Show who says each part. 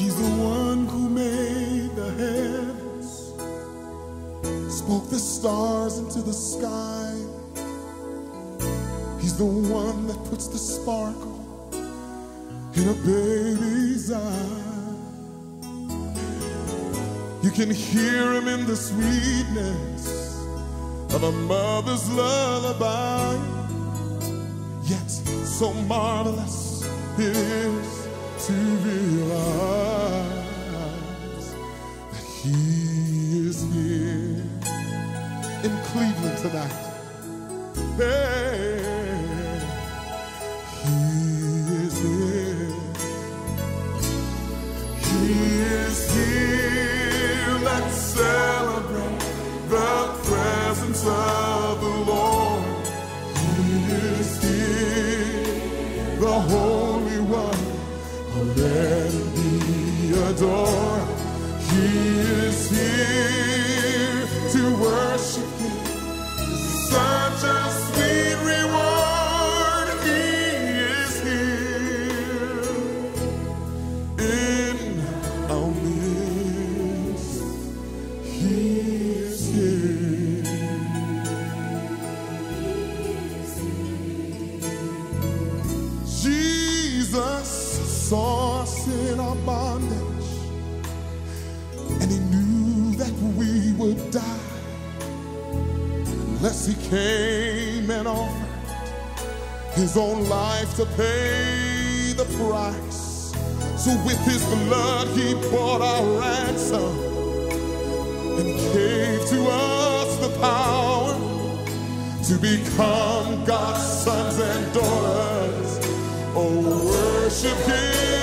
Speaker 1: He's the one who made the heavens, spoke the stars into the sky. He's the one that puts the sparkle in a baby's eye. You can hear him in the sweetness of a mother's lullaby. Yet so marvelous it is to realize that he is here in Cleveland tonight. Hey, he is here. He is here. Let's celebrate the presence of the Lord. He is here, the Holy One. Let him be adored. He is here to worship him. Such a sweet reward. He is here in our midst. He is here. Jesus saw us in our bondage, and he knew that we would die unless he came and offered his own life to pay the price. So with his blood he bought our ransom and gave to us the power to become God's sons and daughters. Oh, worship him.